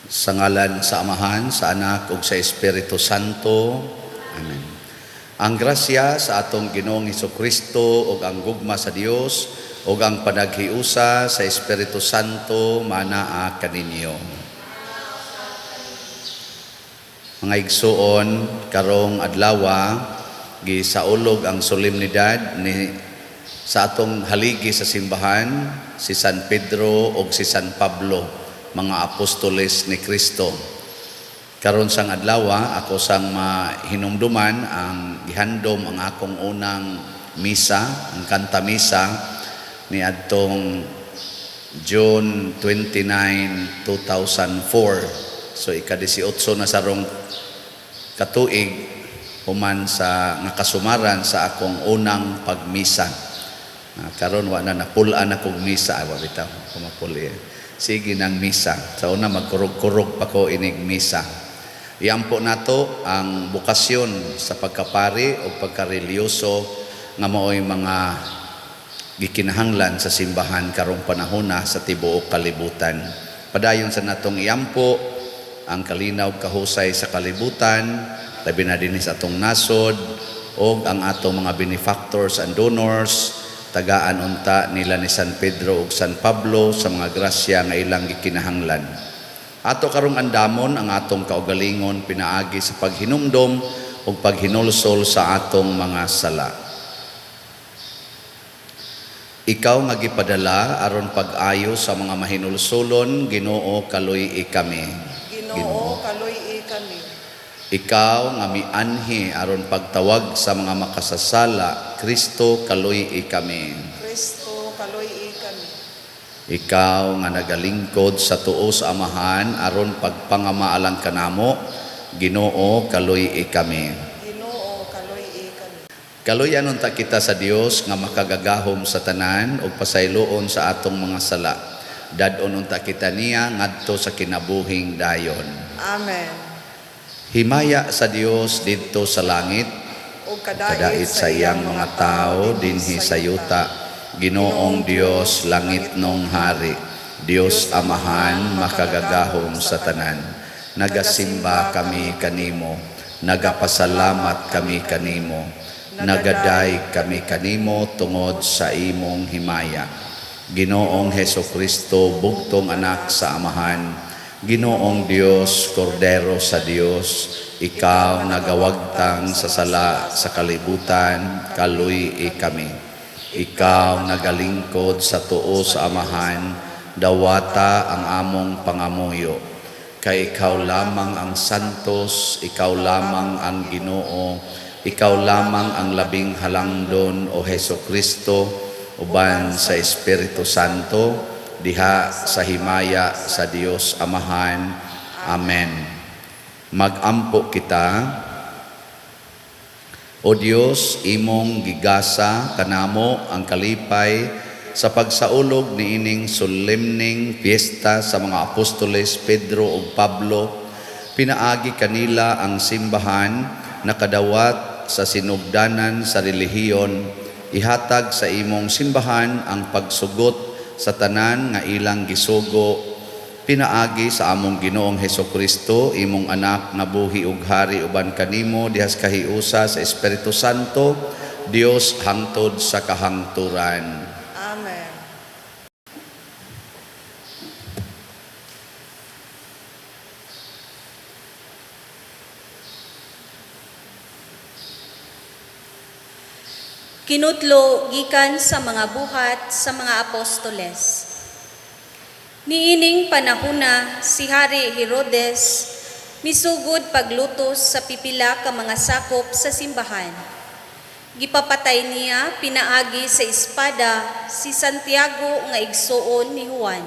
Sa ngalan sa Amahan, sa Anak, ug sa Espiritu Santo. Amen. Ang grasya sa atong Ginoong Hesukristo ug ang gugma sa Dios ug ang panaghiusa sa Espiritu Santo manaa kaninyo. Mga igsuon, karong adlaw gisaulog ang solemnidad ni sa atong haligi sa simbahan si San Pedro ug si San Pablo, mga apostoles ni Kristo. Karon sang adlaw ako sang mahinumduman ang gihandom ang akong unang misa, ang kanta misa ni adtong June 29, 2004. So ika-18 na sarong katuig human sa nakasumaran sa akong unang pagmisa. Karon wa na napulaan akong misa, bitaw kumapuli. Sige ng misa. Sa una magkurog-kurog pa ko inig misa. Iampo nato ang bukasyon sa pagkapari o pagkareliyoso nga mao'y mga gikinahanglan sa simbahan karong panahona sa tibuok kalibutan. Padayon sa natong iampo ang kalinaw kahusay sa kalibutan, labi na din sa atong nasod o ang atong mga benefactors and donors, tagaan unta nila ni San Pedro ug San Pablo sa mga grasya nga ilang gikinahanglan. Ato karong andamon ang atong kaugalingon pinaagi sa paghinumdom ug paghinulsol sa atong mga sala. Ikaw nga gipadala aron pag-ayo sa mga mahinulsolon, Ginoo kaluy-i kami. Ginoo kaluy-i kami. Ikaw nga mianhi aron pagtawag sa mga makasasala, Kristo kaluy-i kami. Kristo kaluy-i kami. Ikaw nga nagalingkod sa tuo sa Amahan aron pagpangamaalan kanamo, Ginoo kaluy-i kami. Ginoo kaluy-i kami. Kaluyan unta kita sa Dios nga makagagahom sa tanan ug pasayloon sa atong mga sala. Dadon unta kita niya ngadto sa kinabuhing dayon. Amen. Himaya sa Dios didto sa langit, O kadait sa iyang mga tao dinhi sa yuta, Ginoong Dios langit nong hari, Dios Amahan makagagahom sa tanan. Nagasimba kami kanimo, nagapasalamat kami kanimo, nagaday kami kanimo tungod sa imong himaya. Ginoong Hesukristo bugtong anak sa Amahan, Ginoong Dios, Kordero sa Dios, ikaw nagawagtang sa sala sa kalibutan, kaluy-i kami. Ikaw nagalingkod sa tuo sa Amahan, dawata ang among pangamuyo. Kay ikaw lamang ang santos, ikaw lamang ang Ginoo, ikaw lamang ang labing halangdon o Hesukristo, uban sa Espiritu Santo, diha sa himaya sa Dios Amahan. Amen. Magampo kita. O Dios, imong gigasa kanamo ang kalipay sa pagsaulog niining solemning fiesta sa mga apostoles Pedro ug Pablo. Pinaagi kanila ang simbahan nakadawat sa sinugdanan sa relihiyon. Ihatag sa imong simbahan ang pagsugot sa tanan nga ilang gisugo. Pinaagi sa among Ginoong Hesukristo, imong anak nga buhi ug hari uban kanimo dihas kahiusa sa Espiritu Santo, Dios hangtod sa kahangturan. Amen. Kinutlo gikan sa mga buhat sa mga apostoles. Niining panahuna si Hari Herodes misugod paglutos sa pipila ka mga sakop sa simbahan. Gipapatay niya pinaagi sa espada si Santiago nga igsuon ni Juan.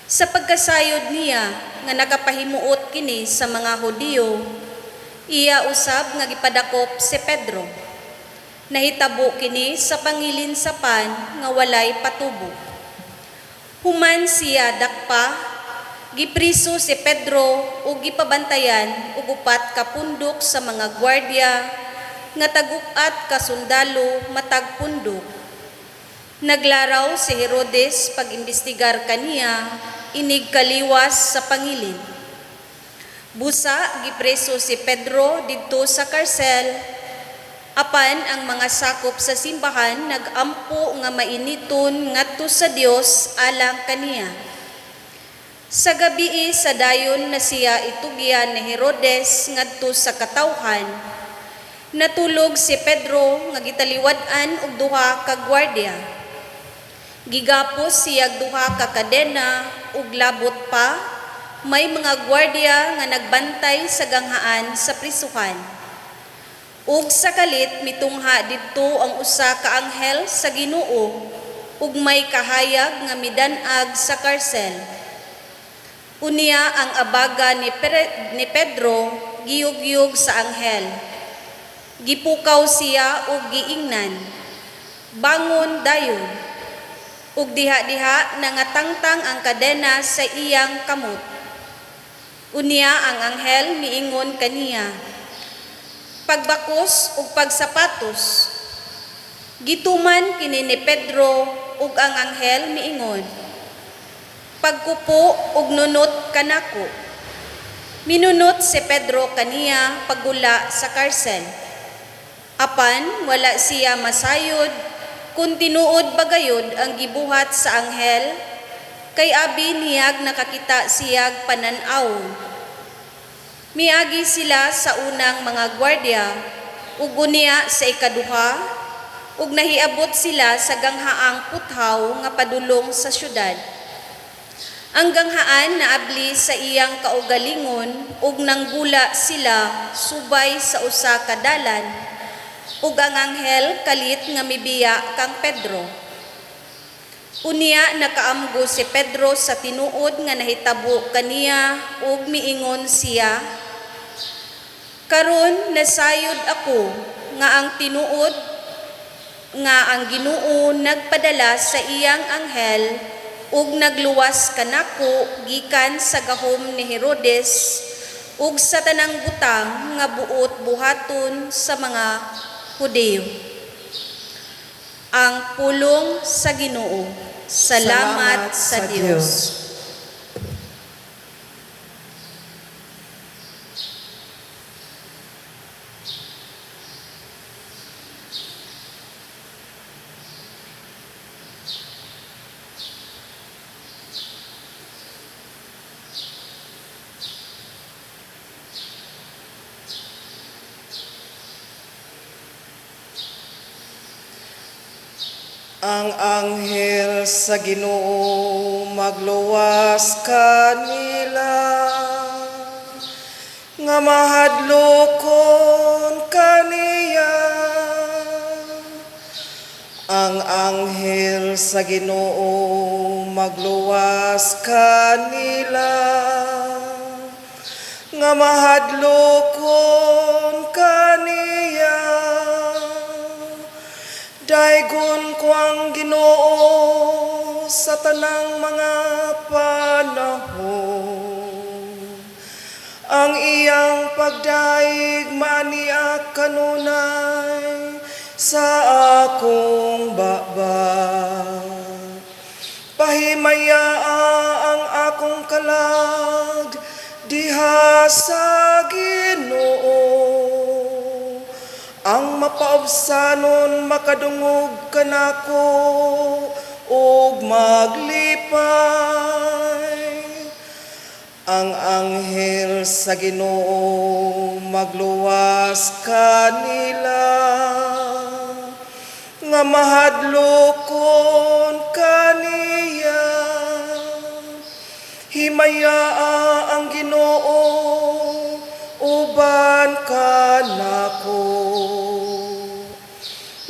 Sa pagkasayod niya nga nagapahimuot kini sa mga Hudiyo, iya usab nga gipadakop si Pedro. Nahitabo kini sa pangilinsapan nga walay patubo. Human siya dakpa, gipriso si Pedro ug gipabantayan ug upat ka pundok sa mga gwardiya nga tagupat ka sundalo matag pundok. Naglaraw si Herodes pag-imbestigar kaniya inig kaliwas sa pangilin. Busa gipreso si Pedro didto sa karsel, apan ang mga sakop sa simbahan nagampo nga mainiton ngadto sa Dios alang kaniya. Sa gabii sa dayon na siya itugyan ni Herodes ngadto sa katawhan, natulog si Pedro nga gitaliwad-an og duha ka gwardiya. Gigapos siyag duha ka kadena ug labot pa may mga gwardiya nga nagbantay sa ganghaan sa prisuhan. Ug sa kalit mitungha didto ang usa ka anghel sa Ginoo ug may kahayag nga midan-ag sa karsel. Unya ang abaga ni Pedro giyog-yog sa anghel. Gipukaw siya ug giingnan, "Bangon dayon!" Ug diha-diha nangatangtang ang kadena sa iyang kamot. Unya ang anghel miingon kaniya, "Pagbakos ug pagsapatos." Gituman kini ni Pedro ug ang anghel miingon, "Pagkupo ug nunot kanako." Minunot si Pedro kaniya paggula sa karsel. Apan wala siya masayod kun tinuod bagayod ang gibuhat sa anghel, kay abi niyag nakakita siyag panan-aw. Miagi sila sa unang mga gwardiya ug unya sa ikaduha ug nahiabot sila sa ganghaang puthaw nga padulong sa syudad. Ang ganghaan naabli sa iyang kaugalingon ug nanggula sila subay sa usa ka dalan ug ang anghel kalit nga mibiya kang Pedro. Unya nakaamgo si Pedro sa tinuod nga nahitabo kaniya ug miingon siya, "Karon nasayod ako nga ang tinuod nga ang Ginoo nagpadala sa iyang anghel ug nagluwas kanako gikan sa gahom ni Herodes ug sa tanang butang nga buot buhaton sa mga Hudiyo." Ang pulong sa Ginoo. Salamat sa Dios. Ang anghel sa Ginoo magluwas kanila, nga mahadlokon kaniya. Ang anghel sa Ginoo magluwas kanila, nga mahadlokon kaniya. Daygon ko ang Ginoo sa tanang mga panahon. Ang iyang pagdaig maniak kanunay sa akong baba. Pahimayaa ang akong kalag diha sa Ginoo. Ang mapaobsanon makadungog kanako ug maglipay. Ang anghel sa Ginoo magluwas kanila, nga mahadlokon kaniya. Himayaa ang Ginoo uban kanako.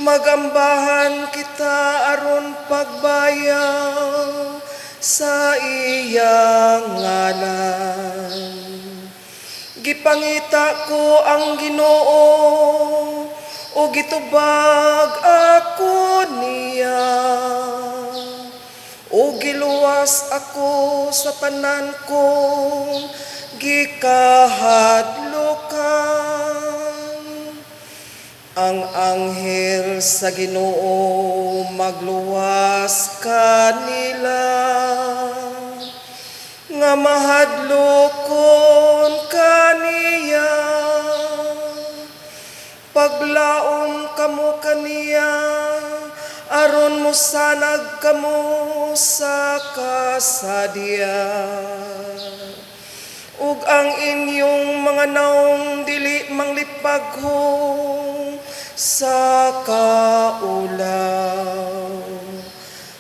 Magambahan kita aron pagbayaw sa iyang ngalan. Gipangita ko ang Ginoo o gitubag ako niya. O giluwas ako sa tanan kong gikahadlukan. Ang anghel sa Ginoo magluwas kanila, nga mahadlokon kaniya. Paglaom kamo kaniya, aron mo sanag kamo sa kasadya. Ug ang inyong mga naong dili manglipaghong sa kaulaw.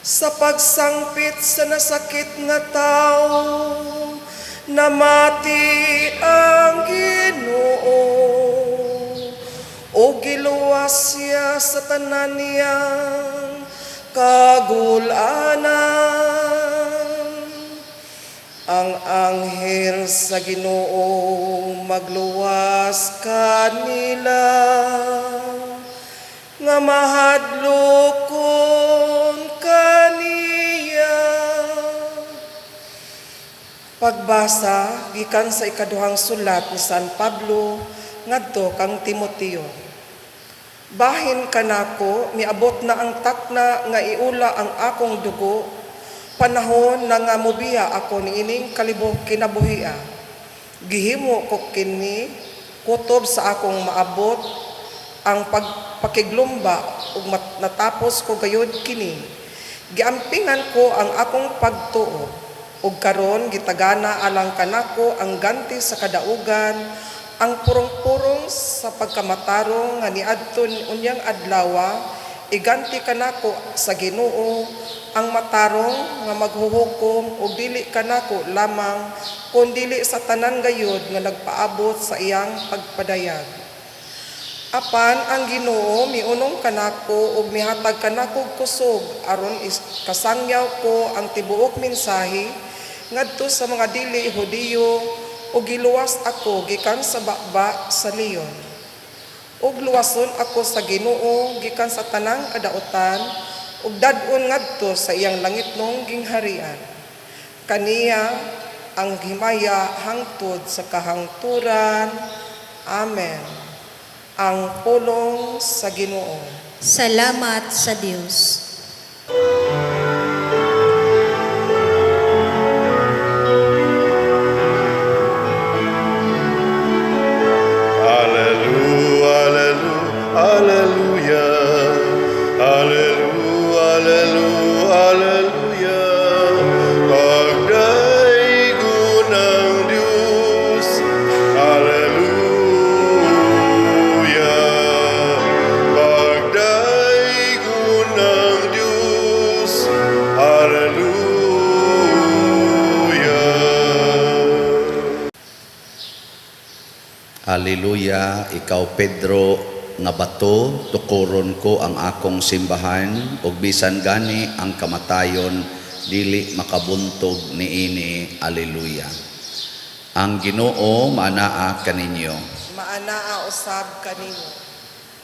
Sa pagsangpit sa nasakit nga tao, namati ang Ginoo. O giluwas siya sa tanan niyang kagulanan. Ang anghel sa Ginoo magluwas kanila, nga mahadlokon kaniya. Pagbasa gikan sa ikaduhang sulat ni San Pablo ngadto kang Timoteo. Bahin kanako, miabot na ang takna nga iula ang akong dugo, panahon na nga mobiya ako niining kalibog kinabuhia. Gihimo ko kini kutob sa akong maabot ang pagpakiglumba ug natapos ko gayud kini. Giampingan ko ang akong pagtuo ug karon gitagana alang kanako ang ganti sa kadaugan, ang purong-purong sa pagkamatarong nga niadton unyang adlawa, iganti kanako sa Ginoo ang matarong nga maghuhukom ug dili kanako lamang kundili sa tanan gayud nga nagpaabot sa iyang pagpadayag. Apan ang Ginoo miunong kanako ug mihatag kanako kusog aron kasangyaw ko ang tibuok mensahe ngadto sa mga dili Hudiyo, ug giluwas ako gikan sa bakba sa leon. Ug luwason ako sa Ginoo gikan sa tanang kadautan, ug dad-on ngadto sa iyang langitnong gingharian. Kaniya ang himaya hangtod sa kahangturan. Amen. Ang pulong sa Ginoo. Salamat sa Dios. Hallelujah, ikaw Pedro nga bato, tukuron ko ang akong simbahan, ug bisan gani ang kamatayon, dili makabuntog niini. Hallelujah. Ang Ginoo maanaa kaninyo. Maanaa usab kanimo.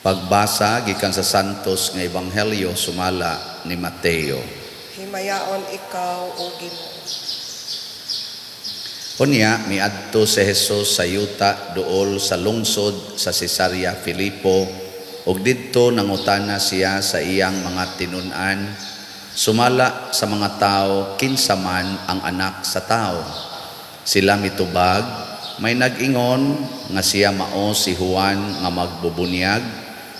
Pagbasa gikan sa Santos nga Ebanghelyo sumala ni Mateo. Himayaon ikaw o Ginoo. Unya miadto si Jesus sa yuta duol sa lungsod sa Cesarea Filipo, ug didto nangutana siya sa iyang mga tinun-an, sumala sa mga tao kinsa man ang anak sa tao. Sila mitubag, may nag-ingon nga siya mao si Juan nga magbubunyag,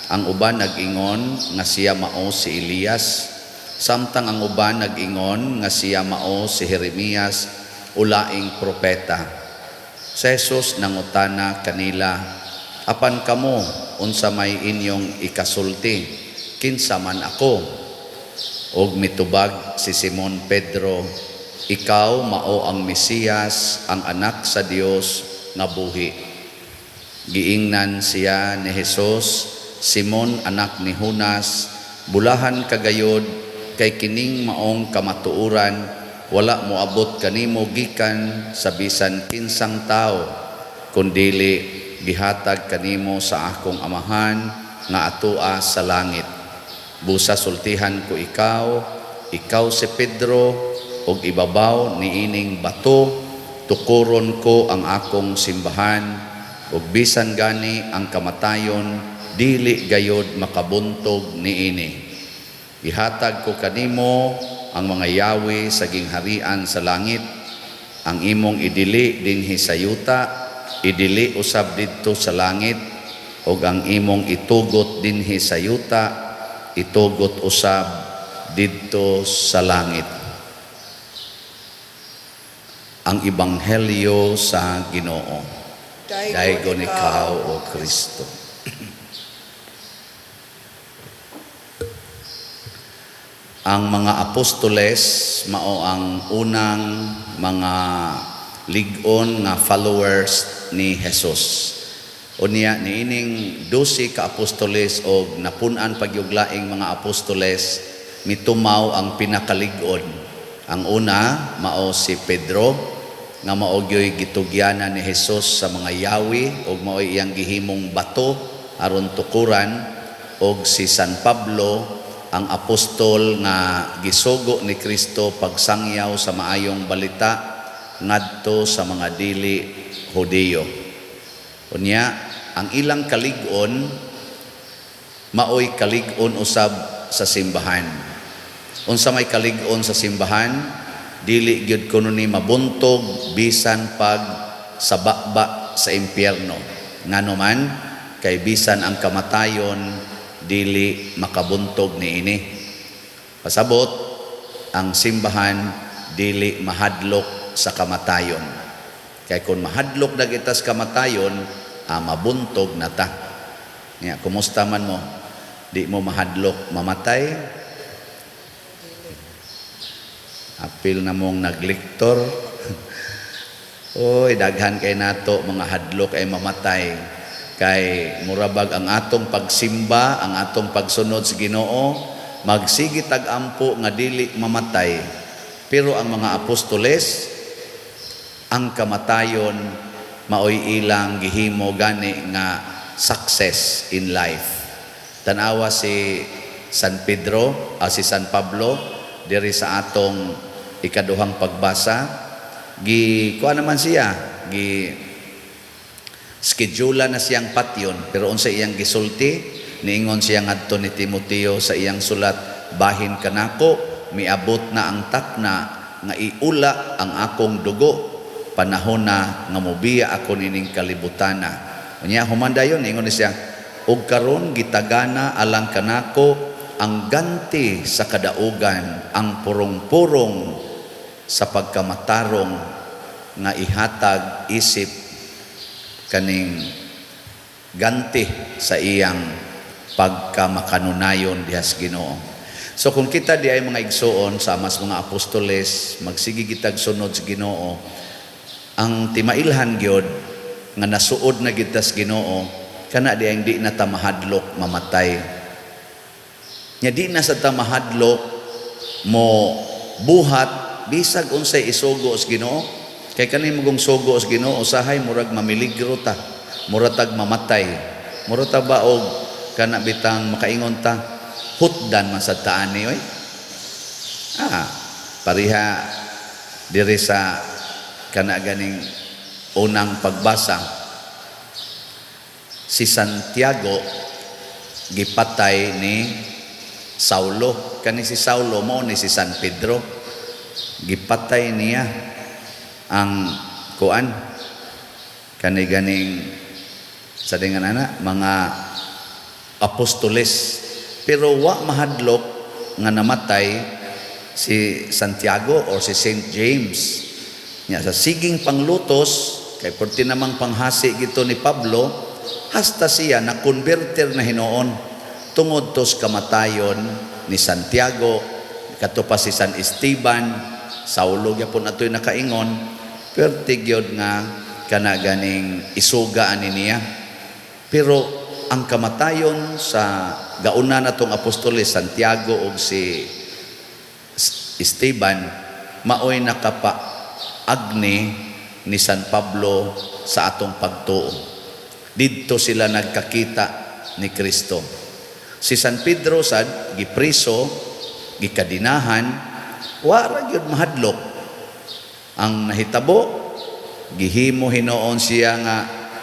ang uban nag-ingon nga siya mao si Elias, samtang ang uban nag-ingon nga siya mao si Jeremias, ulaing propeta. Si Jesus nangutana kanila, apan kamo unsa may inyong ikasulti, kinsa man ako? Og mitubag si Simon Pedro, ikaw mao ang Mesiyas, ang anak sa Dios nga buhi. Giingnan siya ni Jesus, Simon anak ni Jonas, bulahan kagayod kay kining maong kamatuoran, wala moabot kanimo gikan sa bisan kinsang tao, kundili gihatag kanimo sa akong amahan nga atoa sa langit. Busa sultihan ko ikaw si Pedro, ug ibabaw niining bato tukuron ko ang akong simbahan, ug bisan gani ang kamatayon dili gayod makabuntog niini. Ihatag ko kanimo ang mga yawi sa gingharian sa langit. ang imong idili dinhi sa yuta, idili usab didto sa langit, ug ang imong itugot dinhi sa yuta, itugot usab didto sa langit. Ang Ebanghelyo sa Ginoo. Daigon ikaw, O Kristo. Ang mga apostoles mao ang unang mga lig-on nga followers ni Jesus. Unya niining 12 ka apostoles og napun-an pagyuglaing mga apostoles, mitumaw ang pinakalig-on. Ang una mao si Pedro nga mao gyoy gitugyanan ni Jesus sa mga yawi og mao iyang gihimong bato aron tukuran, og si San Pablo ang apostol nga gisugo ni Kristo pagsangyaw sa maayong balita ngadto sa mga dili Hudiyo. Unya ang ilang kalig-on maoy kalig-on usab sa simbahan. Unsa may kalig-on sa simbahan, dili gyud kuno ni mabuntog bisan pag sabakba sa impyerno. Ngano man kay bisan ang kamatayon dili makabuntog niini. Pasabot ang simbahan dili mahadlok sa kamatayon. Kay kung mahadlok na kita sa kamatayon, mabuntog na ta. Nga, kumusta man mo? Di mo mahadlok mamatay? Apil na mong nagliktor. Oy, daghan kay nato mga hadlok ay mamatay. Kay murabag ang atong pagsimba, ang atong pagsunod sa Ginoo, magsigi tag-ampo nga dili mamatay. Pero ang mga apostoles, ang kamatayon maoy ilang gihimo gani nga success in life. Tanawa si San Pedro, si San Pablo diri sa atong ikaduhang pagbasa, kuha naman siya, schedule na siyang patyon, pero unsa iyang gisulti, niingon siya ngadto ni Timoteo sa iyang sulat, bahin kanako, miabot na ang takna nga iula ang akong dugo, panahon na nga mobiya ako nining kalibutana. Unya humandayon niingon siya, ug karon gitagana alang kanako ang ganti sa kadaugan, ang purong-purong sa pagkamatarong nga ihatag isip kaning ganti sa iyang pagkamakanunayon dihas Ginoo. So kung kita di ay mga igsoon sa mas mga apostoles, magsigi kitag sunod sa Ginoo, ang timailhan gyud nga nasuod na gid tas Ginoo, kana di ay hindi na ta mahadlok mamatay. Nya di na sa ta mahadlok mo buhat bisag unsay isugo sa Ginoo. Kay kani mugong sugo sa Ginoo, usahay murag mamiligro ta, muratag mamatay, murata ba og kana bitang makaingon ta, hutdan man sa taan ni oy. Pariha diri sa kana ganing unang pagbasa, si Santiago gipatay ni Saulo. Kani si Saulo mo ni si San Pedro, gipatay niya ang kuan kani ganing sa dengan ana mga apostoles, pero wa mahadlok nga namatay si Santiago or si Saint James nya sa siging panglutos kay porti namang panghasi gito ni Pablo, hasta siya na converter na hinoon tungod tos kamatayon ni Santiago, kadto pa si San Esteban. Saulo gyapon atoy nakaingon, pertigyod nga kana ganing isugaan niya. Pero ang kamatayon sa gauna natong apostoles Santiago ug si Esteban maoy nakapa-agni ni San Pablo sa atong pagtuo. Didto sila nagkakita ni Kristo. Si San Pedro sad gipriso, gikadinahan, wara gyud mahadlok. Ang nahitabo, gihimo hinoon siya nga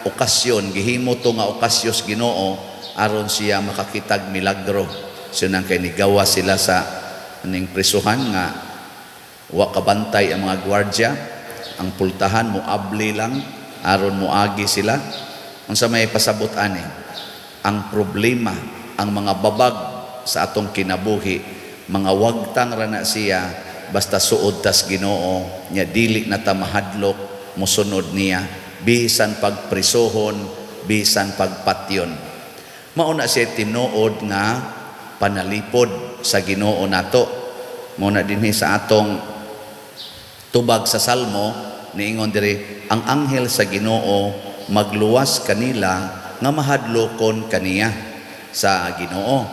okasyon, gihimo to nga okasyos Ginoo aron siya makakitag milagro. So nang kay nigawa sila sa ning prisuhan nga wa kabantay ang mga gwardiya, ang pultahan mo abli lang aron moagi sila. Unsa may pasabot ani? Ang problema, ang mga babag sa atong kinabuhi, mga wagtang rana siya basta suod tas Ginoo nya dili na ta mahadlok mosunod niya bisan pagprisohon, bisan pagpatyon. Mao na siya tinuod nga panalipod sa Ginoo nato. Mao na dinhi sa atong tubag sa Salmo niingon diri, ang anghel sa Ginoo magluwas kanila nga mahadlokon kaniya sa Ginoo.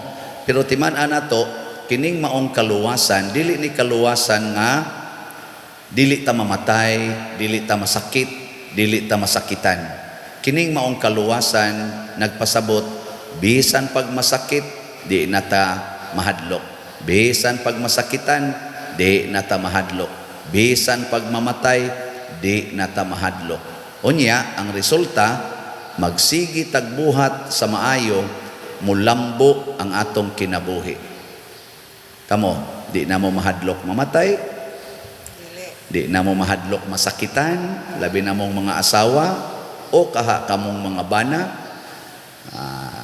Pero timan-an nato kining maong kaluwasan, dili ni kaluwasan nga dili ta mamatay, dili ta masakit, dili ta masakitan. Kining maong kaluwasan nagpasabot bisan pag masakit di na ta mahadlok, bisan pag masakitan di na ta mahadlok, bisan pag mamatay di na ta mahadlok. Unya ang resulta magsigi tagbuhat sa maayo, mulambo ang atong kinabuhi. Kamo, di na mo mahadlok mamatay, di na mo mahadlok masakitan, labi na mong mga asawa o kaha kamong mga bana,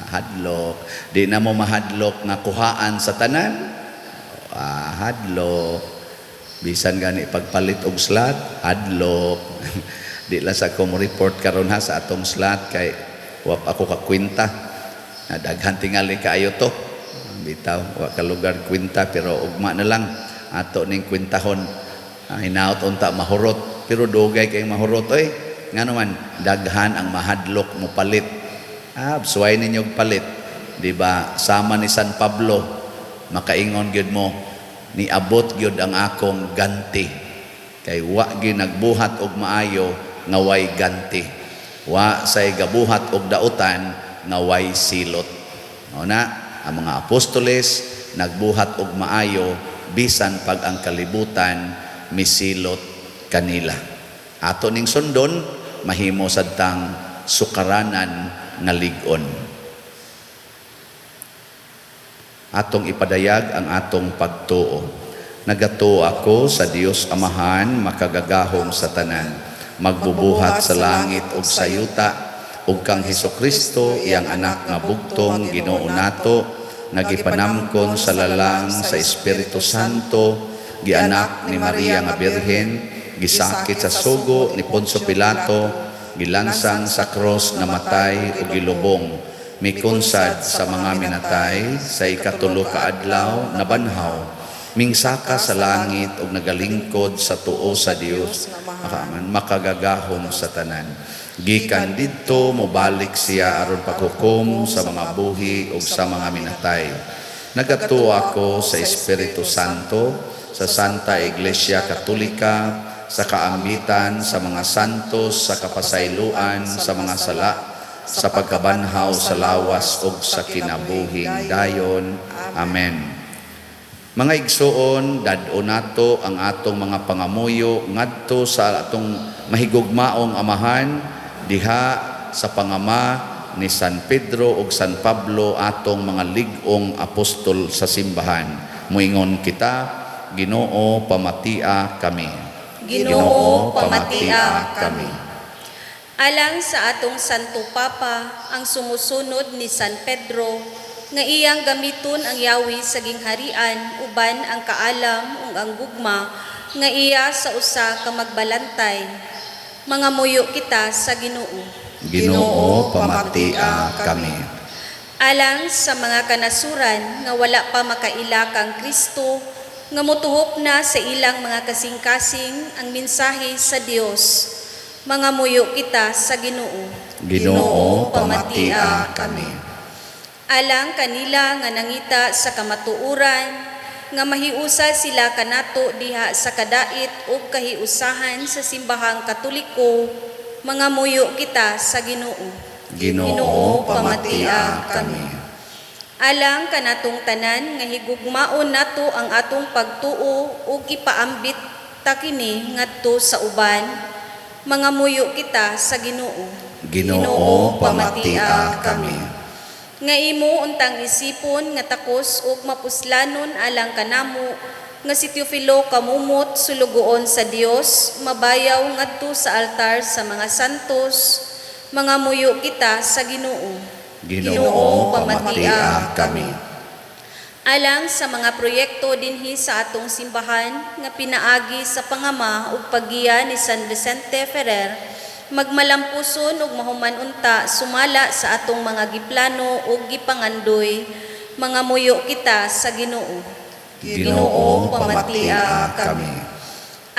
hadlok. Di na mo mahadlok nga kuhaan sa tanan, hadlok. Bisan gani pagpalit og slot, hadlok. Di lang sa akong report karon ha sa atong slot kay wap ako ka kwenta. Daghan tingali kaayo to. Bitaw wa ka lugar kwenta pero ugma na lang ato ning kwentahon. Hinaot unta mahurot pero dugay kay mahurot oy. Ngano man daghan ang mahadlok mo palit. Suway ninyo palit. Di ba sama ni San Pablo makaingon gyud mo ni abot gyud ang akong ganti. Kay wa gyud nagbuhat og maayo nga way ganti. Wa say gabuhat og dautan nga way silot. Mao na ang mga apostoles nagbuhat og maayo bisan pag ang kalibutan misilot kanila. Ato ning sundon mahimo sadtang sukaranan nga lig-on. Atong ipadayag ang atong pagtuo. Nagatuo ako sa Dios Amahan makagagahom sa tanan, magbubuhat sa langit ug sa yuta, ug kang Hesukristo iyang anak nga bugtong Ginoo nato, nagipanamkon sa lalang sa Espiritu Santo, gianak ni Maria nga Birhen, gisakit sa sugo ni Poncio Pilato, gilansang sa cross na matay ug gilubong, mikunsad sa mga minatay, sa ikatulo ka adlaw nabanhaw, mingsaka sa langit ug nagalingkod sa tuo sa Dios, makagagahom sa tanan. Gikan didto mobalik siya aron paghukom sa mga buhi ug sa mga minatay. Nagatuo ako sa Espiritu Santo, sa Santa Iglesia Katolika, sa kaambitan sa mga santos, sa kapasayloan sa mga sala, sa pagkabanhaw sa lawas ug sa kinabuhing dayon. Amen. Mga igsoon, dad-o nato ang atong mga pangamuyo ngadto sa atong mahigugmaong amahan diha sa pangama ni San Pedro ug San Pablo, atong mga lig-ong apostol sa simbahan. Muingon kita, Ginoo pamatia kami. Ginoo pamatia kami. Alang sa atong Santo Papa ang sumusunod ni San Pedro nga iyang gamiton ang yawi sa gingharian uban ang kaalam ug ang gugma nga iya sa usa ka magbalantay. Mangamuyo kita sa Ginoo. Ginoo pamatia kami. Alang sa mga kanasuran nga wala pa makaila kang Kristo, nga motuhop na sa ilang mga kasing-kasing ang mensahe sa Dios. Mangamuyo kita sa Ginoo. Ginoo pamatia kami. Alang kanila nga nangita sa kamatuuran, nga mahiusa sila kanato diha sa kadait ug kahiusahan sa simbahang Katoliko, mangamuyo kita sa Ginoo. Ginoo pamatia kami. Alang kanatong tanan nga higugmaon nato ang atong pagtuo ug ipaambit ta kini ngadto sa uban, mangamuyo kita sa Ginoo. Ginoo pamatia kami. Nga imo untang isipon nga takos ug mapuslanon alang kanamo nga si Teofilo kamumot sulugoon sa Dios, mabayaw ngadto sa altar sa mga santos, mga muyo kita sa Ginoo. Ginoo, pamatia kami. Alang sa mga proyekto dinhi sa atong simbahan nga pinaagi sa pangama ug paggiya ni San Vicente Ferrer, magmalampuson ug mahuman unta sumala sa atong mga giplano ug gipangandoy, mga muyo kita sa Ginoo. Ginoo, pamatia kami.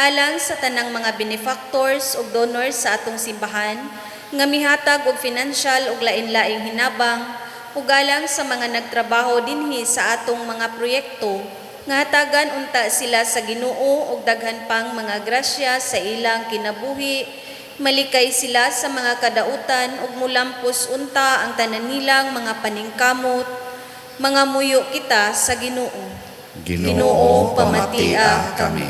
Alang sa tanang mga benefactors ug donors sa atong simbahan nga mihatag og financial ug lain-laing hinabang, ug alang sa mga nagtrabaho dinhi sa atong mga proyekto nga hatagan unta sila sa Ginoo ug daghan pang mga grasya sa ilang kinabuhi, malikay sila sa mga kadautan ug mulampos unta ang tanan nilang mga paningkamot, mga muyo kita sa Ginoo. Ginoo, pamatia kami.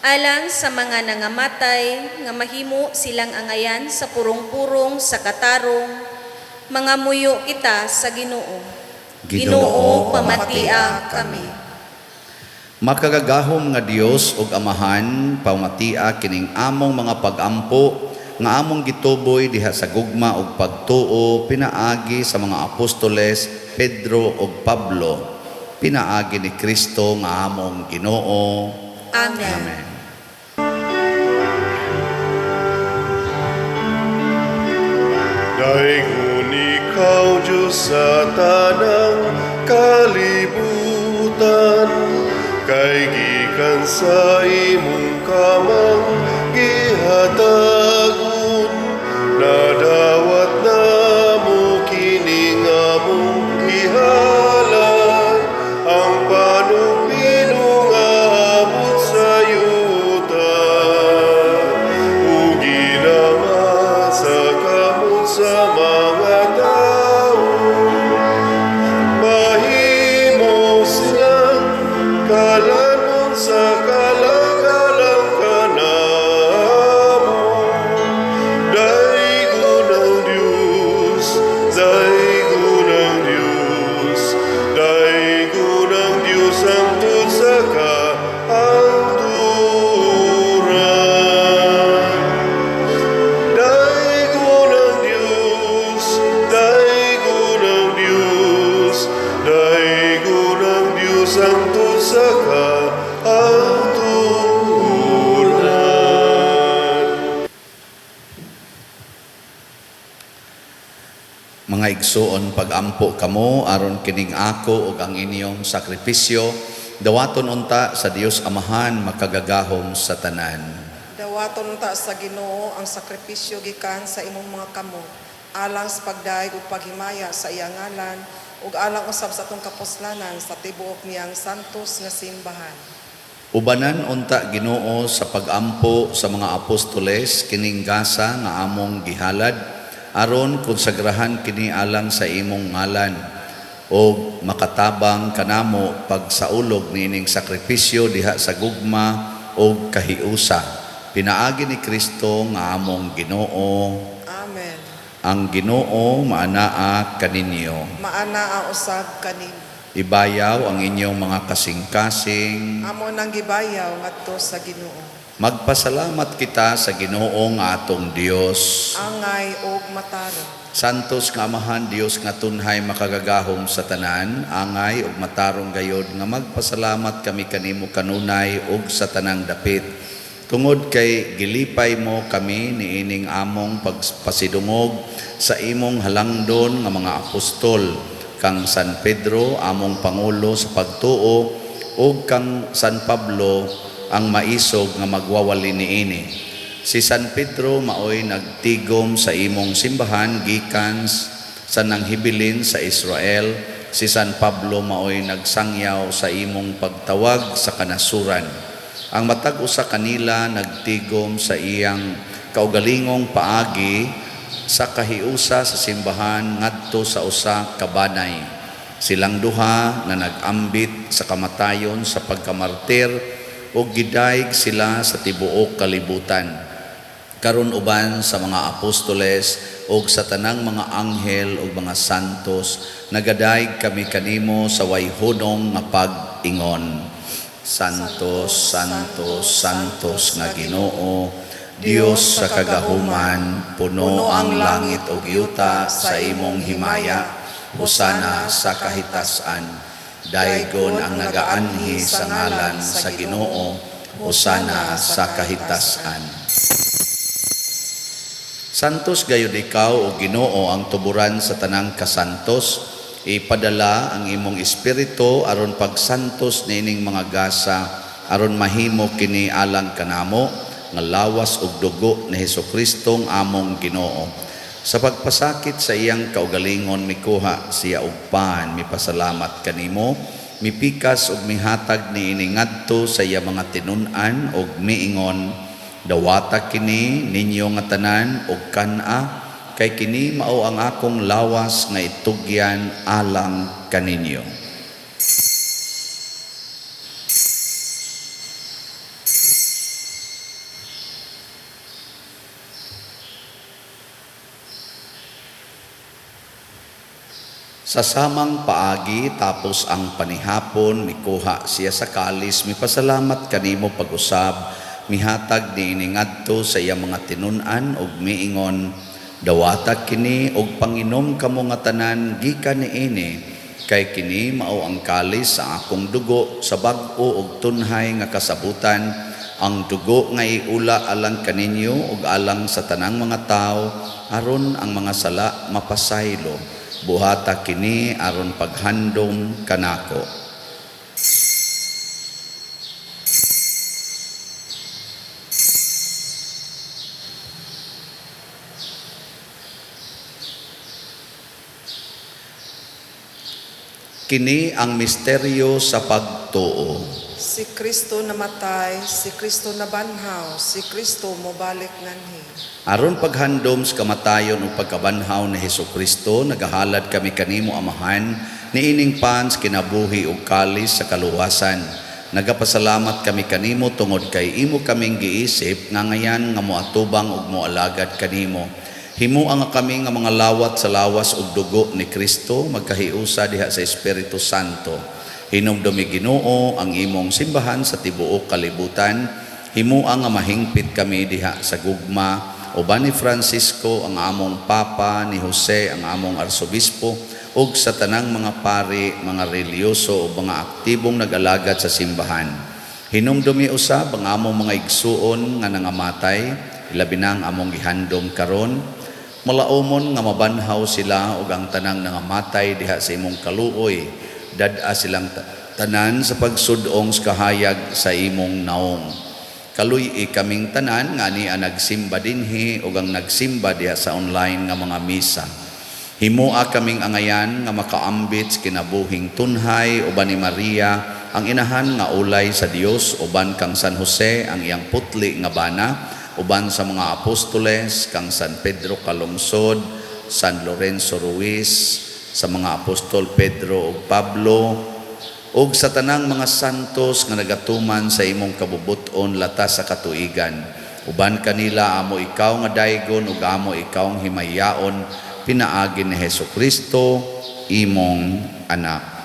Alang sa mga nangamatay nga mahimo silang angayan sa purong-purong sa katarong, mga muyo kita sa Ginoo. Ginoo, pamatia kami. Makagagahom nga Dios ug Amahan, pamatia kining among mga pag-ampo nga among gituboy diha sa gugma ug pagtuo pinaagi sa mga apostoles Pedro ug Pablo, pinaagi ni Kristo nga among Ginoo. Amen. Amen. Daingon ikaw, Diyos sa tanang kalibutan, kay gikan sa imong kamang gihatagon, nadawat na mo kining among gihalan, ang panupino nga abot sa yuta, ug ginama sa kamot sa mga tao, mahimo silang kalanon sa kalagalang kanamo. Daigon ang Diyos, daigon ang Diyos, daigon ang Diyos ang tut sa kaangturan. Daigon ang Diyos, daigon ang Diyos, daigon ang Diyos ang tut sa kaangturan. Mga igsoon, pag-ampo kamo aron kining ako ug ang inyong sakripisyo, dawaton unta sa Dios Amahan makagagahom sa tanan. Dawaton ta sa Ginoo ang sakripisyo gikan sa imong mga kamot, alang sa pagdaig ug paghimaya sa iyang ngalan, ug alang usab sa atong kapuslanan sa tibuok niyang santos nga simbahan. Ubanan unta Ginoo sa pag-ampo sa mga apostoles kining gasa nga among gihalad, aron konsagrahan kini alang sa imong ngalan, o makatabang kanamo pagsaulog nining sakripisyo diha sa gugma o kahiusa. Pinaagi ni Kristo nga among Ginoo. Amen. Ang Ginoo maanaa kaninyo. Maana ang usab kanin. Ibayaw ang inyong mga kasing-kasing. Amo nang gibayaw ngadto sa Ginoo. Magpasalamat kita sa Ginoo nga atong Dios. Angay og matarong. Santos nga Amahan Dios nga tunhay makagagahom sa tanan, angay ug matarong gayod nga magpasalamat kami kanimo kanunay ug sa tanang dapit. Tungod kay gilipay mo kami niining among pagpasidungog sa imong halangdon nga mga apostol, kang San Pedro among pangulo sa pagtuo ug kang San Pablo ang maisog nga magwawali niini. Si San Pedro maoy nagtigom sa imong simbahan gikan sa nanghibilin sa Israel. Si San Pablo maoy nagsangyaw sa imong pagtawag sa kanasuran. Ang matag usa kanila nagtigom sa iyang kaugalingong paagi sa kahiusa sa simbahan ngadto sa usa ka banay. Silang duha na nag-ambit sa kamatayon sa pagkamartir o gidaig sila sa tibuok kalibutan. Karon uban sa mga apostoles o sa tanang mga anghel o mga santos, nagadaig kami kanimo sa wayhunong nga pag-ingon. Santos, Santos, Santos nga Ginoo, Dios sa kagahuman, puno ang langit ug yuta sa imong himaya. Hosana sa kahitasan. Daygon ang nagaanhi sa ngalan sa Ginoo. Hosana sa kahitasan. Santos gayud ikaw o Ginoo ang tuburan sa tanang kasantos. Ipadala ang imong espiritu aron pagsantos niining mga gasa aron mahimo kini alang kanamo nga lawas ug dugo ni Hesukristo among Ginoo. Sa pagpasakit sa iyang kaugalingon mikuha siya og pan, mipasalamat kanimo, mipikas ug mihatag niini ngadto sa iya mga tinun-an ug miingon, dawata kini ninyo nga tanan ug kana, kay kini mao ang akong lawas nga itugyan alang kaninyo. Sa samang paagi tapos ang panihapon, mikuha siya sa kalis, mipasalamat kanimo pag-usab, mihatag niini ngadto sa iya mga tinun-an ug miingon, dawata kini og panginom kamo nga tanan gikan niini, kay kini mao ang kalis sa akong dugo sa bag-o ug tunhay nga kasabutan, ang dugo nga iula alang kaninyo ug alang sa tanang mga tao aron ang mga sala mapasaylo. Buhata kini aron paghandom kanako. Kini ang misteryo sa pagtuo. Si Kristo namatay, si Kristo nabanhaw, si Kristo mobalik nganhi. Aron paghandom sa kamatayon ug pagkabanhaw ni Hesukristo, nagahalad kami kanimo Amahan, niining pans kinabuhi ug kalis sa kaluwasan. Nagapasalamat kami kanimo tungod kay imo kaming giisip nga ngayan nga moatubang ug moalagad kanimo. Himuang kami nga mga lawat sa lawas ug dugo ni Kristo magkahiusa diha sa Espiritu Santo. Hinumdumi Ginoo ang imong simbahan sa tibuok kalibutan. Himuang nga mahingpit kami diha sa gugma uban ni Francisco ang among Papa, ni Jose ang among Arsobispo ug sa tanang mga pari, mga reliyoso o mga aktibong nag-alagad sa simbahan. Hinumdumi usab ang among mga igsuon nga nangamatay, ilabi na ang among gihandom karon. Malaumon nga mabanhaw sila ug ang tanang nangamatay diha sa imong kaluoy, dad-a silang tanan sa pagsudong sa kahayag sa imong naong. Kaluy kaming tanan nga niya nagsimba dinhi ug ang nagsimba diha sa online nga mga misa. Himua kaming angayan nga makaambit kinabuhing tunhay uban ni Maria ang inahan nga ulay sa Dios, uban kang San Jose ang iyang putli nga bana, uban sa mga apostoles kang San Pedro kalungsod, San Lorenzo Ruiz, sa mga apostol Pedro ug Pablo, ug sa tanang mga santos nga nagatuman sa imong kabubuton latas sa katuigan. Uban kanila amo ikaw nga daygon ug amo ikaw ang himayaon, pinaagi ni Hesukristo imong anak.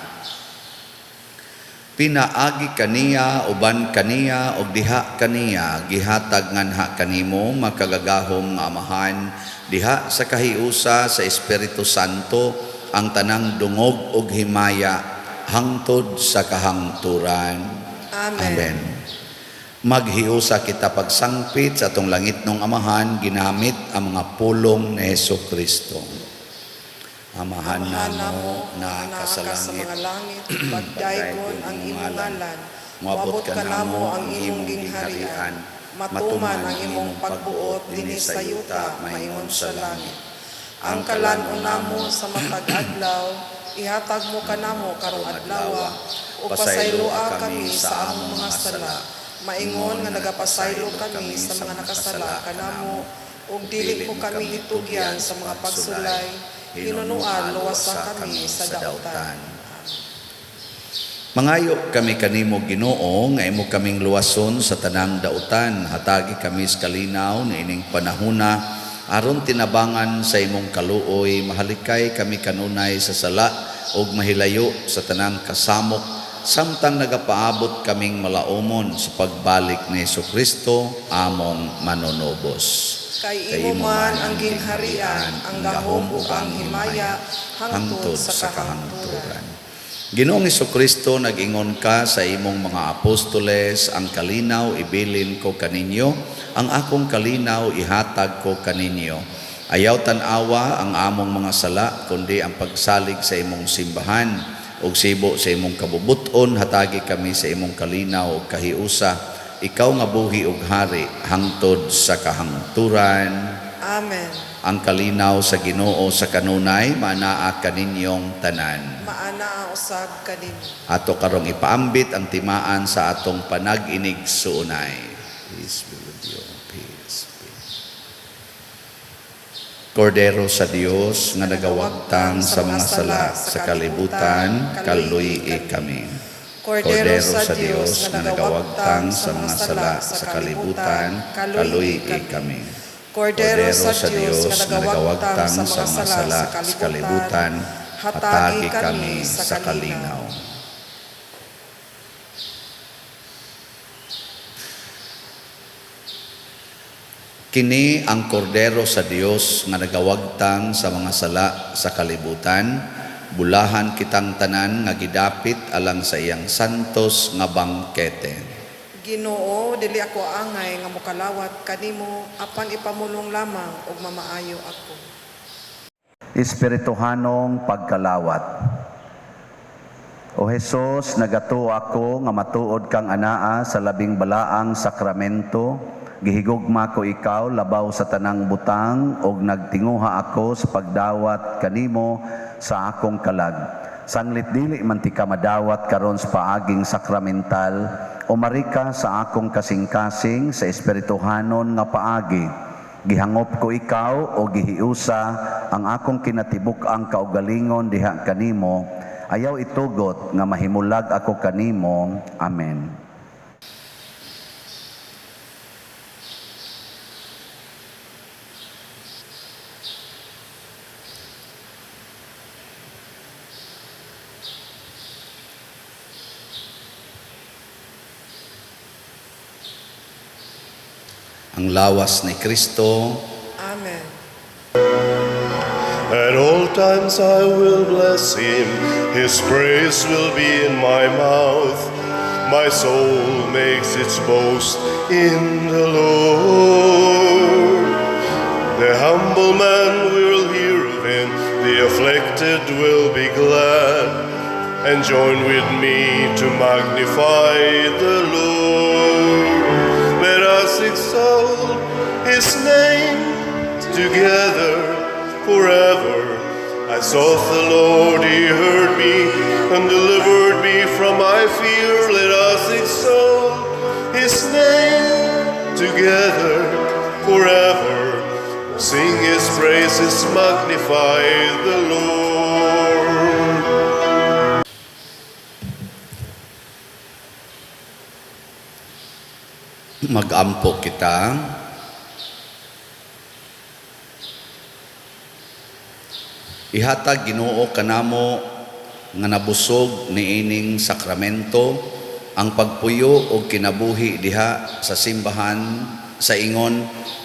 Pinaagi kaniya uban kaniya ug diha kaniya gihatag nganha kanimo makagagahom nga Amahan, diha sa kahiusa sa Espiritu Santo ang tanang dungog ug himaya hangtod sa kahangturan. Amen. Amen. Maghiusa kita pagsangpit sa atong langitnong Amahan ginamit ang mga pulong ni Hesukristo. Amahan namo na sa kasalangit, mga langit, pagdaygon ang imong ngalan, moabot ka namo ang imong gingharian, matuman ang imong pagbuot dinhi sa yuta maingon sa langit. Ang kalan-on namo sa matag adlaw, ihatag mo kanamo karong adlaw, o pasayloa kami sa among mga sala. Maingon nga nagapasaylo kami sa mga nakasala kanamo, ug dili mo kami itugyan sa mga pagsulay, hinunuan luwasa kami sa dautan. Mangayo kami kanimo Ginoo nga imo kaming luwason sa tanang dautan, hatagi kami sa kalinaw niining panahuna aron tinabangan sa imong kaluoy, mahalikay kami kanunay sa sala ug mahilayo sa tanang kasamok samtang nagapaabot kaming malaumon sa pagbalik ni Jesucristo among manunubos. Kay imo man ang gingharian, ang gahom ug ang himaya, hangtod sa kahangturan. Ginoong Jesucristo, nag-ingon ka sa imong mga apostoles, ang kalinaw ibilin ko kaninyo, ang akong kalinaw ihatag ko kaninyo. Ayaw tan-awa ang among mga sala, kundi ang pagsalig sa imong simbahan, ug sibo sa imong kabubuton, hatagi kami sa imong kalinaw ug kahiusa. Ikaw nga buhi ug hari, hangtod sa kahangturan. Amen. Ang kalinaw sa Ginoo sa kanunay, manaa kaninyong tanan. Maana ang usab kanimo. Ato karong ipaambit ang timaan sa atong panag-inig suunay. Peace be with you. Peace be. Kordero sa Dios nga nagawagtang sa mga sala sa kalibutan, kaluyi kami. Kordero sa Dios nga nagawagtang sa mga sala sa kalibutan, kaluyi kami. Kordero sa Dios nga nagawagtang sa mga sala sa kalibutan, hatagi kami sa kalinaw. Kini ang kordero sa Dios nga nagawagtang sa mga sala sa kalibutan, bulahan kitang tanan nga gidapit alang sa iyang santos nga bangkete. Ginoo, dili ako angay nga mokalawat kanimo apan ipamulong lamang ug mamaayo ako. Espirituhanong pagkalawat. O Jesus, nagato ako nga matuod kang anaa sa labing balaang sakramento, gihigugma ko ikaw labaw sa tanang butang ug nagtinguha ako sa pagdawat kanimo sa akong kalag. Sanglit dili man ti ka madawat karon sa paaging sakramental, o marika sa akong kasing-kasing sa espirituhanon nga paagi. Gihangop ko ikaw o gihiusa ang akong kinatibuk-ang kaugalingon diha kanimo. Ayaw itugot nga mahimulag ako kanimo. Amen. Ang lawas ni Kristo. Amen. At all times I will bless him, his praise will be in my mouth. My soul makes its boast in the Lord. The humble man will hear of him, the afflicted will be glad, and join with me to magnify the Lord. Let us exalt his name together forever. I sought the Lord, he heard me and delivered me from my fear. Let us exalt his name together forever. Sing his praises, magnify the Lord. Mag-ampo kita. Ihatag Ginoo kanamo nga nabusog niining sakramento ang pagpuyo o kinabuhi diha sa simbahan sa ingon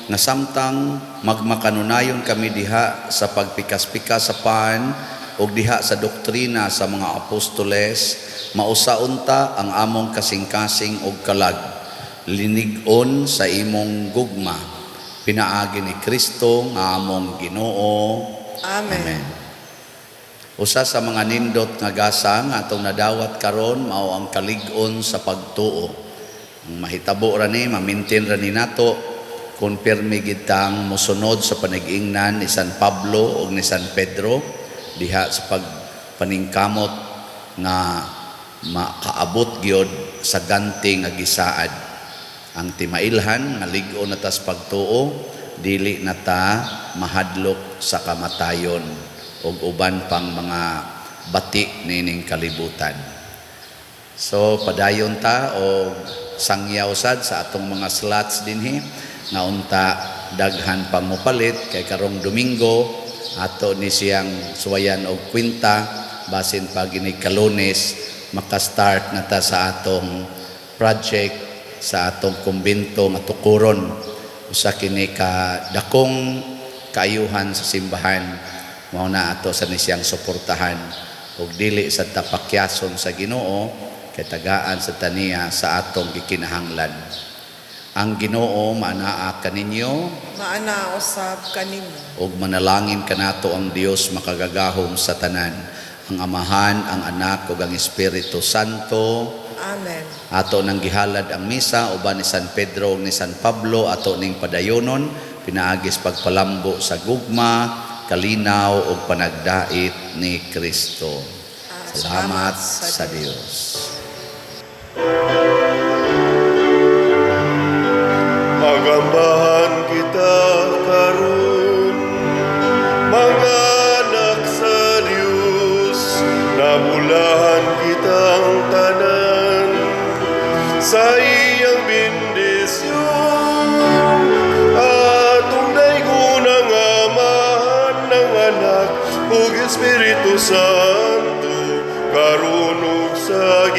nga samtang magmakanunayon kami diha sa pagpikas-pikas sa paan o diha sa doktrina sa mga apostoles, mausaunta ang among kasing-kasing og kalag, linig-on sa imong gugma, pinaagi ni Kristo nga among Ginoo. Amen. Usa sa mga nindot nga gasa nga atong nadawat karon mao ang kalig-on sa pagtuo. Ang mahitabo ra ni, mamintin ra ni nato kung pirmi gid tang mosunod sa panag-ingnan ni San Pablo ug ni San Pedro diha sa pagpaningkamot nga makaabot gyud sa ganti nga gisaad. Ang timailhan nga lig-on natas pagtuo, dili nata mahadlok sa kamatayon ug uban pang mga bati nining kalibutan. So padayon ta og sangyaw sad sa atong mga slots dinhi nga unta daghan pang mopalit kay karong Domingo ato ni siyang suwayan og kwinta basin pag ini Kalunes makastart na ta sa atong project sa atong kumbento nga tukuron usa kini ka dakong kaayuhan sa simbahan mao na ato sa nisiyang suportahan ug dili sa tapakyason sa Ginoo kay tagaan sa taniya sa atong gikinahanglan. Ang Ginoo maanaa kaninyo Maana usab kanimo. ug manalangin kanato ang Dios makagagahom sa tanan, ang Amahan, ang Anak ug ang Espiritu Santo. Amen. Ato nang gihalad ang misa uban ni San Pedro ug ni San Pablo ato ning padayonon pinaagis pagpalambo sa gugma, kalinaw ug panagdait ni Kristo. Salamat sa Dios. Magambahan kita karon, mga anak sa Dios, nabulahan kitang tanan sa iyang bendisyon. Atong daygunang Amahan ng Anak ug Espiritu Santo, karon ug sa